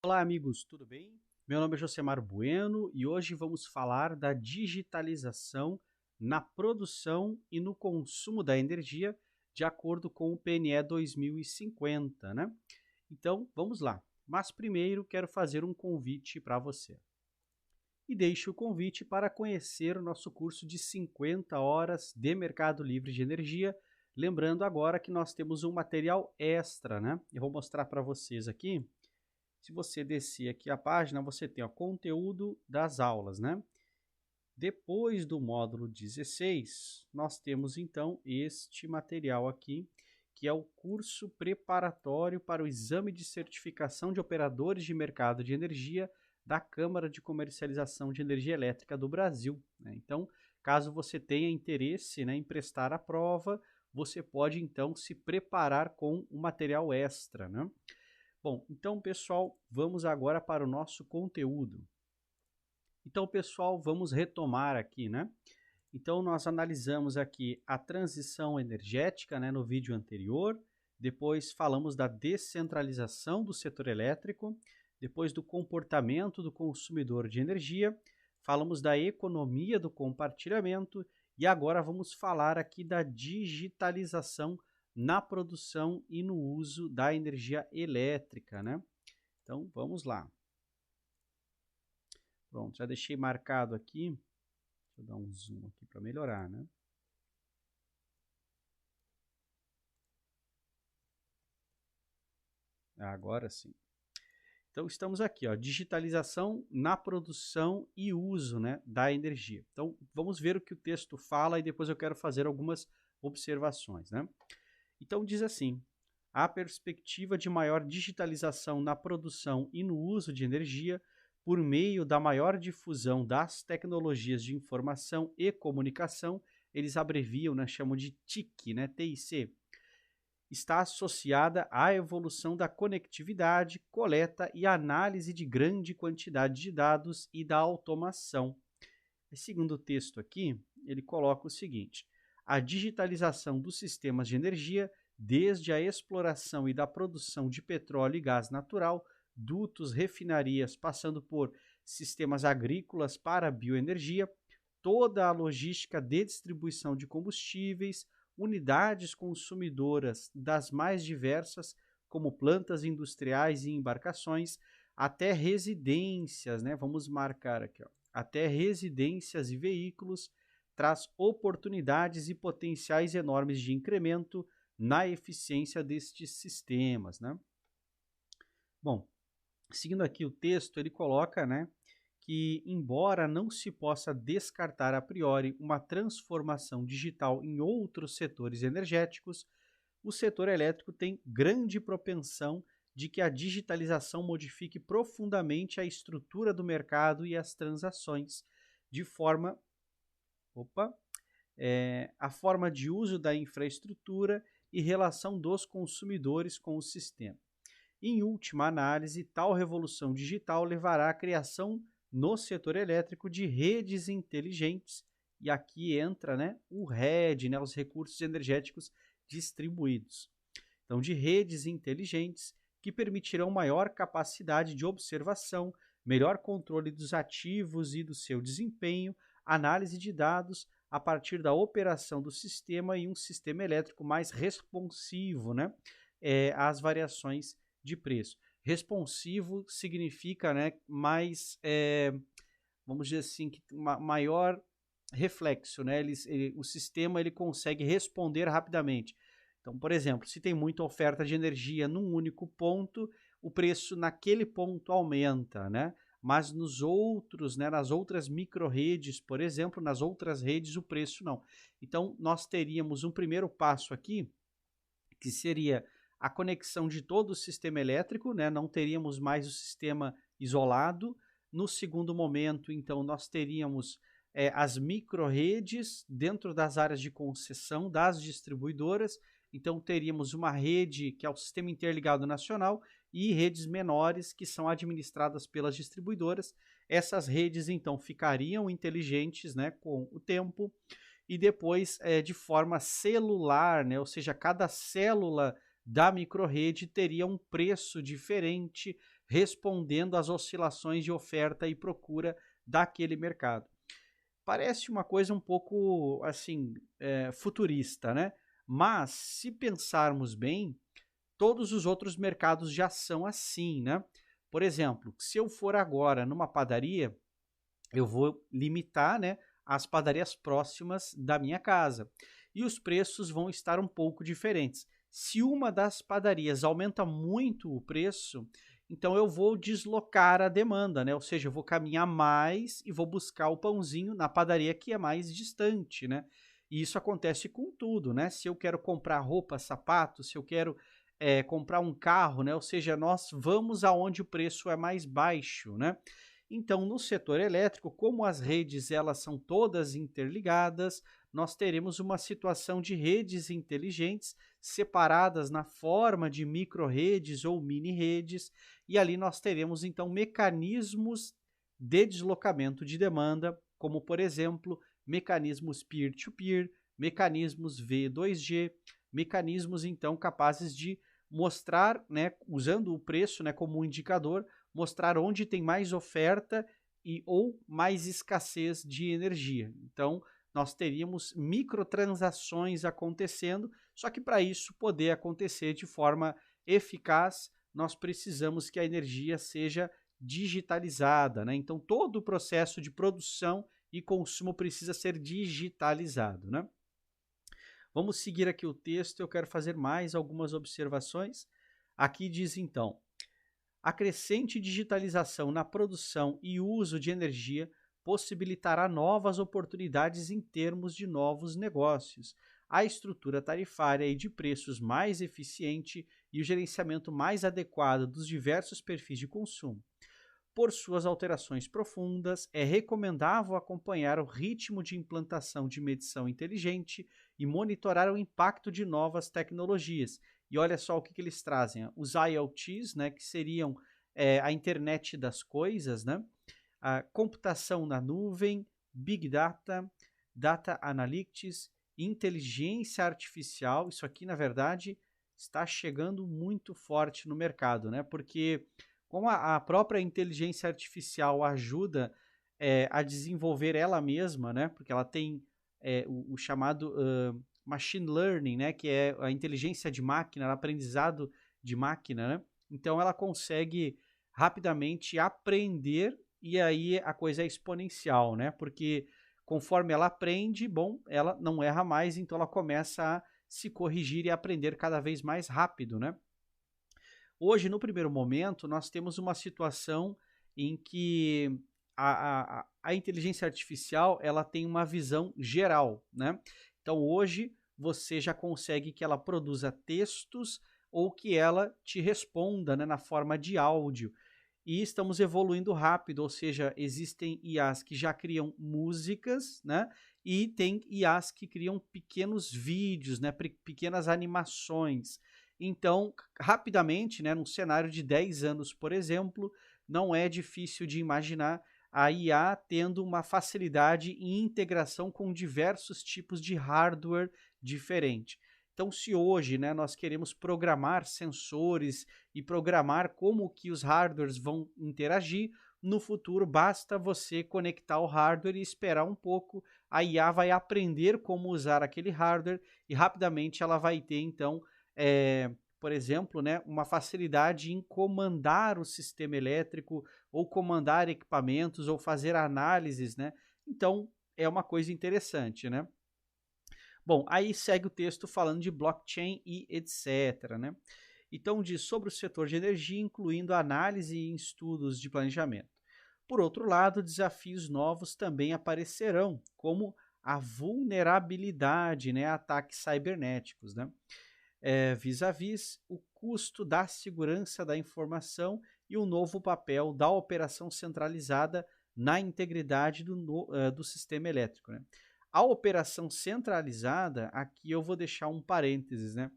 Olá, amigos, tudo bem? Meu nome é Josemar Bueno e hoje vamos falar da digitalização na produção e no consumo da energia de acordo com o PNE 2050, né? Então, vamos lá. Mas primeiro quero fazer um convite para você. E deixo o convite para conhecer o nosso curso de 50 horas de Mercado Livre de Energia. Lembrando agora que nós temos um material extra, né? Eu vou mostrar para vocês aqui. Se você descer aqui a página, você tem o conteúdo das aulas, né? Depois do módulo 16, nós temos então este material aqui, que é o curso preparatório para o exame de certificação de operadores de mercado de energia da Câmara de Comercialização de Energia Elétrica do Brasil, né? Então, caso você tenha interesse, né, em prestar a prova, você pode então se preparar com um material extra, né? Bom, então, pessoal, vamos agora para o nosso conteúdo. Então, pessoal, vamos retomar aqui, né? Então, nós analisamos aqui a transição energética, né, no vídeo anterior. Depois falamos da descentralização do setor elétrico. Depois do comportamento do consumidor de energia. Falamos da economia do compartilhamento. E agora vamos falar aqui da digitalização na produção e no uso da energia elétrica, né? Então, vamos lá. Pronto, já deixei marcado aqui. Deixa eu dar um zoom aqui para melhorar, né? Agora sim. Então, estamos aqui, ó, digitalização na produção e uso, né, da energia. Então, vamos ver o que o texto fala e depois eu quero fazer algumas observações, né? Então, diz assim: a perspectiva de maior digitalização na produção e no uso de energia por meio da maior difusão das tecnologias de informação e comunicação, eles abreviam, né, chamam de TIC, né, TIC, está associada à evolução da conectividade, coleta e análise de grande quantidade de dados e da automação. E segundo o texto aqui, ele coloca o seguinte: a digitalização dos sistemas de energia, desde a exploração e da produção de petróleo e gás natural, dutos, refinarias, passando por sistemas agrícolas para a bioenergia, toda a logística de distribuição de combustíveis, unidades consumidoras das mais diversas, como plantas industriais e embarcações, até residências, né? Vamos marcar aqui, ó, até residências e veículos, traz oportunidades e potenciais enormes de incremento na eficiência destes sistemas, né? Bom, seguindo aqui o texto, ele coloca, né, que embora não se possa descartar a priori uma transformação digital em outros setores energéticos, o setor elétrico tem grande propensão de que a digitalização modifique profundamente a estrutura do mercado e as transações, de forma, a forma de uso da infraestrutura e relação dos consumidores com o sistema. Em última análise, tal revolução digital levará à criação no setor elétrico de redes inteligentes, e aqui entra, né, o RED, né, os recursos energéticos distribuídos. Então, de redes inteligentes que permitirão maior capacidade de observação, melhor controle dos ativos e do seu desempenho, análise de dados a partir da operação do sistema e um sistema elétrico mais responsivo, né, às variações de preço. Responsivo significa, né, mais, vamos dizer assim, que maior reflexo, né? O sistema ele consegue responder rapidamente. Então, por exemplo, se tem muita oferta de energia num único ponto, o preço naquele ponto aumenta, né? Mas nos outros, né, nas outras micro-redes, por exemplo, nas outras redes, o preço não. Então, nós teríamos um primeiro passo aqui, que seria a conexão de todo o sistema elétrico, né? Não teríamos mais o sistema isolado. No segundo momento, então, nós teríamos as micro-redes dentro das áreas de concessão das distribuidoras. Então, teríamos uma rede que é o Sistema Interligado Nacional e redes menores que são administradas pelas distribuidoras. Essas redes, então, ficariam inteligentes, né, com o tempo e depois de forma celular, né, ou seja, cada célula da microrrede teria um preço diferente respondendo às oscilações de oferta e procura daquele mercado. Parece uma coisa um pouco assim futurista, né? Mas se pensarmos bem, todos os outros mercados já são assim, né? Por exemplo, se eu for agora numa padaria, eu vou limitar, né, as padarias próximas da minha casa. E os preços vão estar um pouco diferentes. Se uma das padarias aumenta muito o preço, então eu vou deslocar a demanda, né? Ou seja, eu vou caminhar mais e vou buscar o pãozinho na padaria que é mais distante, né? E isso acontece com tudo, né? Se eu quero comprar roupa, sapato, se eu quero comprar um carro, né? Ou seja, nós vamos aonde o preço é mais baixo, né? Então, no setor elétrico, como as redes elas são todas interligadas, nós teremos uma situação de redes inteligentes separadas na forma de micro-redes ou mini-redes, e ali nós teremos então mecanismos de deslocamento de demanda, como por exemplo, mecanismos peer-to-peer, mecanismos V2G, mecanismos então capazes de mostrar, né, usando o preço, né, como um indicador, mostrar onde tem mais oferta e ou mais escassez de energia. Então, nós teríamos microtransações acontecendo, só que para isso poder acontecer de forma eficaz, nós precisamos que a energia seja digitalizada, né? Então, todo o processo de produção e consumo precisa ser digitalizado, né? Vamos seguir aqui o texto, eu quero fazer mais algumas observações. Aqui diz então: a crescente digitalização na produção e uso de energia possibilitará novas oportunidades em termos de novos negócios, a estrutura tarifária e de preços mais eficiente e o gerenciamento mais adequado dos diversos perfis de consumo. Por suas alterações profundas, é recomendável acompanhar o ritmo de implantação de medição inteligente e monitorar o impacto de novas tecnologias. E olha só o que eles trazem: os IoTs, né, que seriam a internet das coisas, né, a computação na nuvem, Big Data, Data Analytics, inteligência artificial. Isso aqui, na verdade, está chegando muito forte no mercado, né, porque como a própria inteligência artificial ajuda a desenvolver ela mesma, né? Porque ela tem o chamado machine learning, né? Que é a inteligência de máquina, o aprendizado de máquina, né? Então ela consegue rapidamente aprender e aí a coisa é exponencial, né? Porque conforme ela aprende, bom, ela não erra mais, então ela começa a se corrigir e aprender cada vez mais rápido, né? Hoje, no primeiro momento, nós temos uma situação em que a inteligência artificial ela tem uma visão geral, né? Então, hoje, você já consegue que ela produza textos ou que ela te responda, né, na forma de áudio. E estamos evoluindo rápido, ou seja, existem IAs que já criam músicas, né? E tem IAs que criam pequenos vídeos, né? Pequenas animações. Então, rapidamente, né, num cenário de 10 anos, por exemplo, não é difícil de imaginar a IA tendo uma facilidade em integração com diversos tipos de hardware diferente. Então, se hoje, né, nós queremos programar sensores e programar como que os hardwares vão interagir, no futuro basta você conectar o hardware e esperar um pouco, a IA vai aprender como usar aquele hardware e rapidamente ela vai ter, então, por exemplo, né, uma facilidade em comandar o sistema elétrico ou comandar equipamentos ou fazer análises, né? Então, é uma coisa interessante, né? Bom, aí segue o texto falando de blockchain e etc, né? Então, diz sobre o setor de energia, incluindo análise e estudos de planejamento. Por outro lado, desafios novos também aparecerão, como a vulnerabilidade, né, ataques cibernéticos, né? Vis-à-vis o custo da segurança da informação e o novo papel da operação centralizada na integridade do sistema elétrico, né? A operação centralizada, aqui eu vou deixar um parênteses, né?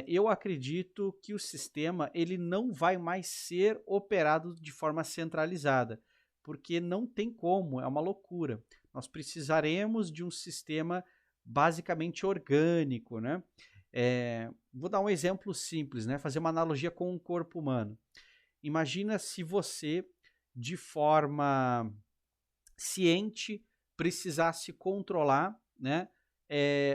Eu acredito que o sistema ele não vai mais ser operado de forma centralizada, porque não tem como, é uma loucura. Nós precisaremos de um sistema basicamente orgânico, né? Vou dar um exemplo simples, né? Fazer uma analogia com o corpo humano. Imagina se você, de forma ciente, precisasse controlar, né,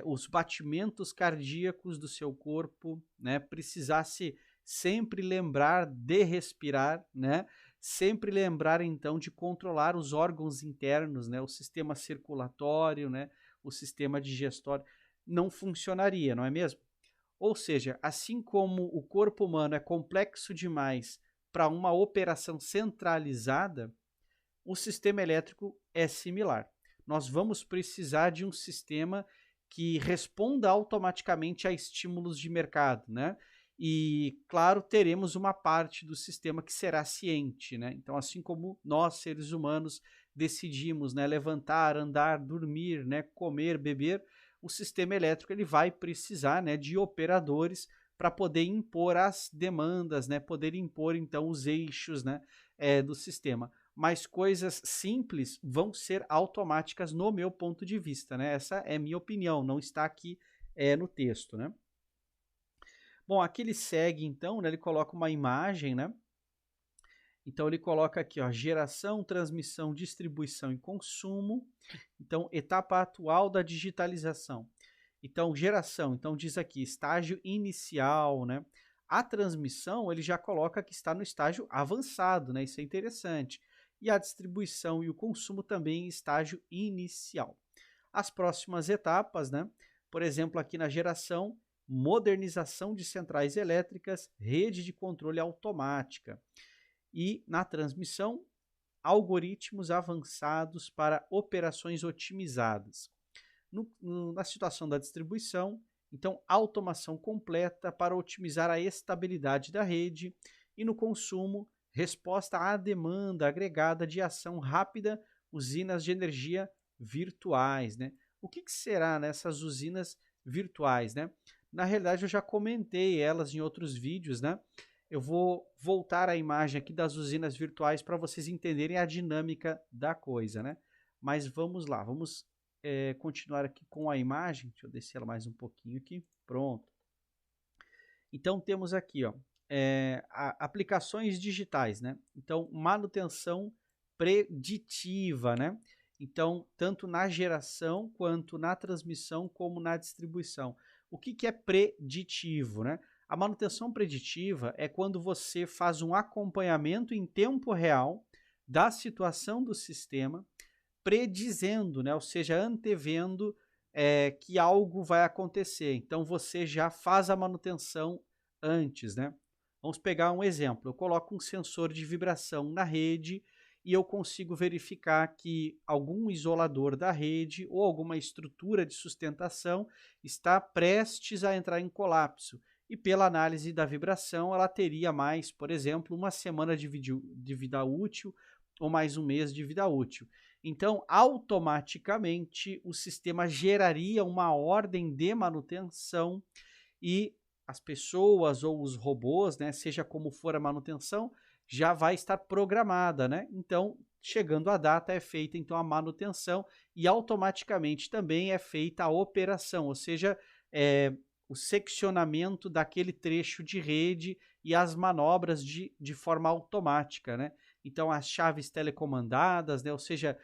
os batimentos cardíacos do seu corpo, né, precisasse sempre lembrar de respirar, né, sempre lembrar então de controlar os órgãos internos, né, o sistema circulatório, né, o sistema digestório, não funcionaria, não é mesmo? Ou seja, assim como o corpo humano é complexo demais para uma operação centralizada, o sistema elétrico é similar. Nós vamos precisar de um sistema que responda automaticamente a estímulos de mercado, né? E, claro, teremos uma parte do sistema que será ciente, né? Então, assim como nós, seres humanos, decidimos, né, levantar, andar, dormir, né, comer, beber, o sistema elétrico ele vai precisar, né, de operadores para poder impor as demandas, né, poder impor, então, os eixos, né, do sistema. Mas coisas simples vão ser automáticas no meu ponto de vista, né? Essa é minha opinião, não está aqui no texto, né? Bom, aqui ele segue, então, né, ele coloca uma imagem, né? Então ele coloca aqui, ó, geração, transmissão, distribuição e consumo. Então, etapa atual da digitalização. Então, geração, então diz aqui, estágio inicial, né? A transmissão, ele já coloca que está no estágio avançado, né? Isso é interessante. E a distribuição e o consumo também em estágio inicial. As próximas etapas, né? Por exemplo, aqui na geração, modernização de centrais elétricas, rede de controle automática. E na transmissão, algoritmos avançados para operações otimizadas. Na situação da distribuição, então, automação completa para otimizar a estabilidade da rede. E no consumo, resposta à demanda agregada de ação rápida, usinas de energia virtuais, né? O que será nessas usinas virtuais, né? Na realidade, eu já comentei elas em outros vídeos, né? Eu vou voltar a imagem aqui das usinas virtuais para vocês entenderem a dinâmica da coisa, né? Mas vamos lá, vamos continuar aqui com a imagem. Deixa eu descer ela mais um pouquinho aqui. Pronto. Então temos aqui, ó, aplicações digitais, né? Então, manutenção preditiva, né? Então, tanto na geração quanto na transmissão como na distribuição. O que é preditivo, né? A manutenção preditiva é quando você faz um acompanhamento em tempo real da situação do sistema, predizendo, né? Ou seja, antevendo que algo vai acontecer. Então, você já faz a manutenção antes, né? Vamos pegar um exemplo. Eu coloco um sensor de vibração na rede e eu consigo verificar que algum isolador da rede ou alguma estrutura de sustentação está prestes a entrar em colapso. E pela análise da vibração, ela teria mais, por exemplo, uma semana de vida útil ou mais um mês de vida útil. Então, automaticamente, o sistema geraria uma ordem de manutenção e as pessoas ou os robôs, né, seja como for a manutenção, já vai estar programada, né? Então, chegando a data, é feita então a manutenção e automaticamente também é feita a operação, ou seja, o seccionamento daquele trecho de rede e as manobras de forma automática, né? Então, as chaves telecomandadas, né? Ou seja,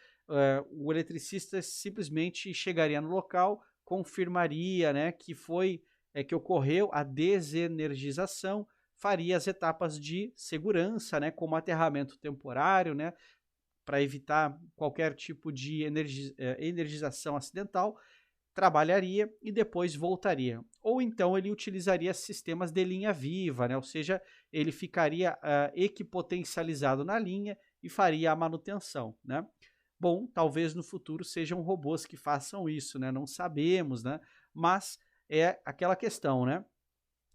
o eletricista simplesmente chegaria no local, confirmaria, né, que ocorreu a desenergização, faria as etapas de segurança, né, como aterramento temporário, né, para evitar qualquer tipo de energização acidental, trabalharia e depois voltaria. Ou então ele utilizaria sistemas de linha viva, né? Ou seja, ele ficaria equipotencializado na linha e faria a manutenção, né? Bom, talvez no futuro sejam robôs que façam isso, né? Não sabemos, né? Mas é aquela questão, né?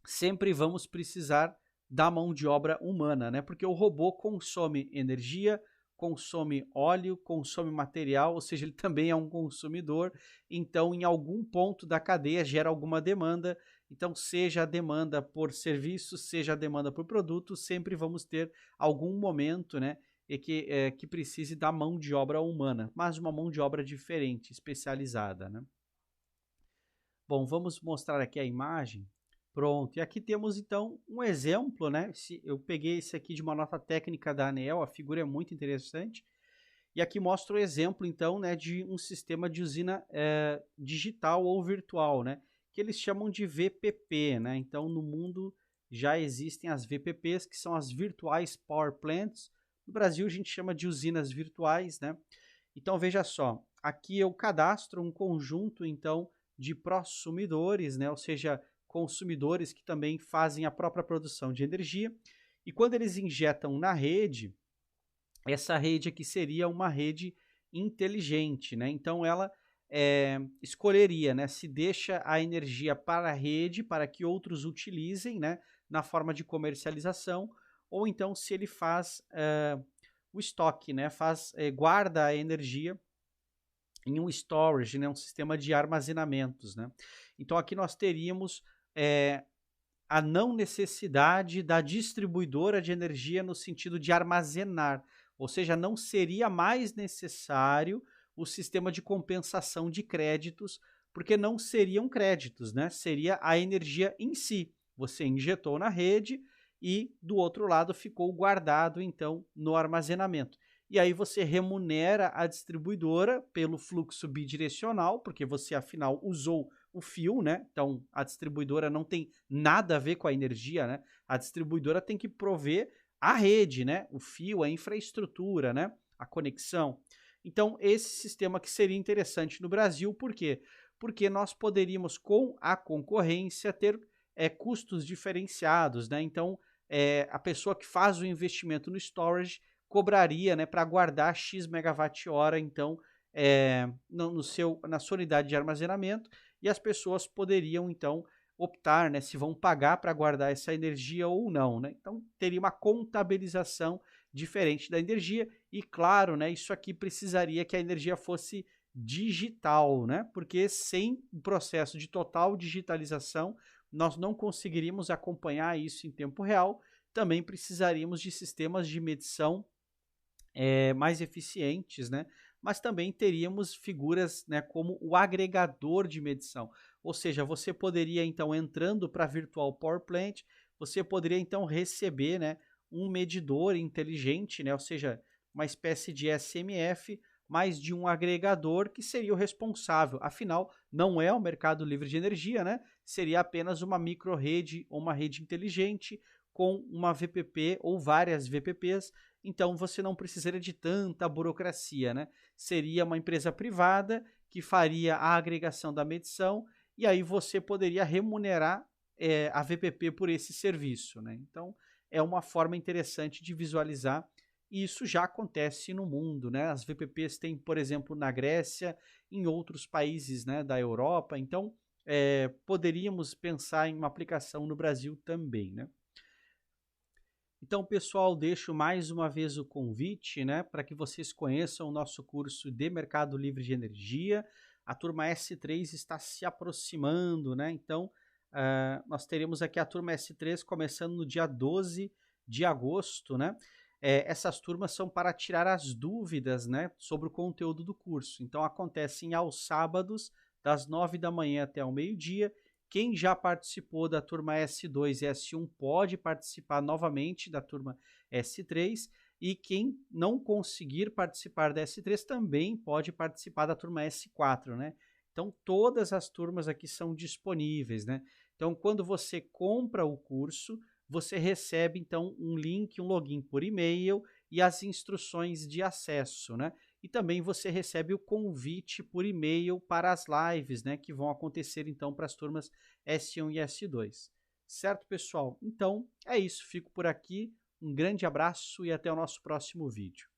Sempre vamos precisar da mão de obra humana, né? Porque o robô consome energia, consome óleo, consome material, ou seja, ele também é um consumidor, então em algum ponto da cadeia gera alguma demanda, então seja a demanda por serviços, seja a demanda por produtos, sempre vamos ter algum momento, né, que precise da mão de obra humana, mas uma mão de obra diferente, especializada, né? Bom, vamos mostrar aqui a imagem. Pronto, e aqui temos então um exemplo, né? Eu peguei esse aqui de uma nota técnica da ANEEL, a figura é muito interessante. E aqui mostra o exemplo, então, né, de um sistema de usina digital ou virtual, né, que eles chamam de VPP, né? Então, no mundo já existem as VPPs, que são as Virtuais Power Plants. No Brasil, a gente chama de usinas virtuais, né? Então, veja só, aqui eu cadastro um conjunto, então, de prosumidores, né? Ou seja, consumidores que também fazem a própria produção de energia. E quando eles injetam na rede, essa rede aqui seria uma rede inteligente, né? Então ela escolheria, né, se deixa a energia para a rede para que outros utilizem, né, na forma de comercialização, ou então se ele faz o estoque, né, guarda a energia em um storage, né, um sistema de armazenamentos, né? Então aqui nós teríamos a não necessidade da distribuidora de energia no sentido de armazenar, ou seja, não seria mais necessário o sistema de compensação de créditos, porque não seriam créditos, né? Seria a energia em si. Você injetou na rede e do outro lado ficou guardado então no armazenamento. E aí você remunera a distribuidora pelo fluxo bidirecional, porque você afinal usou o fio, né? Então a distribuidora não tem nada a ver com a energia, né? A distribuidora tem que prover a rede, né? O fio, a infraestrutura, né? A conexão. Então esse sistema que seria interessante no Brasil, por quê? Porque nós poderíamos com a concorrência ter custos diferenciados, né? Então a pessoa que faz o investimento no storage cobraria, né, para guardar X megawatt-hora, então, na sua unidade de armazenamento, e as pessoas poderiam, então, optar, né, se vão pagar para guardar essa energia ou não, né? Então, teria uma contabilização diferente da energia e, claro, né, isso aqui precisaria que a energia fosse digital, né? Porque sem o processo de total digitalização, nós não conseguiríamos acompanhar isso em tempo real. Também precisaríamos de sistemas de medição mais eficientes, né? Mas também teríamos figuras, né, como o agregador de medição. Ou seja, você poderia, então, entrando para a Virtual Power Plant, você poderia, então, receber, né, um medidor inteligente, né, ou seja, uma espécie de SMF, mais de um agregador que seria o responsável. Afinal, não é o mercado livre de energia, né? Seria apenas uma micro-rede ou uma rede inteligente com uma VPP ou várias VPPs. Então você não precisaria de tanta burocracia, né? Seria uma empresa privada que faria a agregação da medição e aí você poderia remunerar a VPP por esse serviço, né? Então é uma forma interessante de visualizar e isso já acontece no mundo, né? As VPPs têm, por exemplo, na Grécia, em outros países, né, da Europa. Então poderíamos pensar em uma aplicação no Brasil também, né? Então, pessoal, deixo mais uma vez o convite, né, para que vocês conheçam o nosso curso de Mercado Livre de Energia. A turma S3 está se aproximando, né? Então, nós teremos aqui a turma S3 começando no dia 12 de agosto, né? Essas turmas são para tirar as dúvidas, né, sobre o conteúdo do curso. Então, acontecem aos sábados, das 9 da manhã até o meio-dia. Quem já participou da turma S2 e S1 pode participar novamente da turma S3 e quem não conseguir participar da S3 também pode participar da turma S4, né? Então todas as turmas aqui são disponíveis, né? Então quando você compra o curso, você recebe então um link, um login por e-mail e as instruções de acesso, né? E também você recebe o convite por e-mail para as lives, né, que vão acontecer então para as turmas S1 e S2. Certo, pessoal? Então, é isso. Fico por aqui. Um grande abraço e até o nosso próximo vídeo.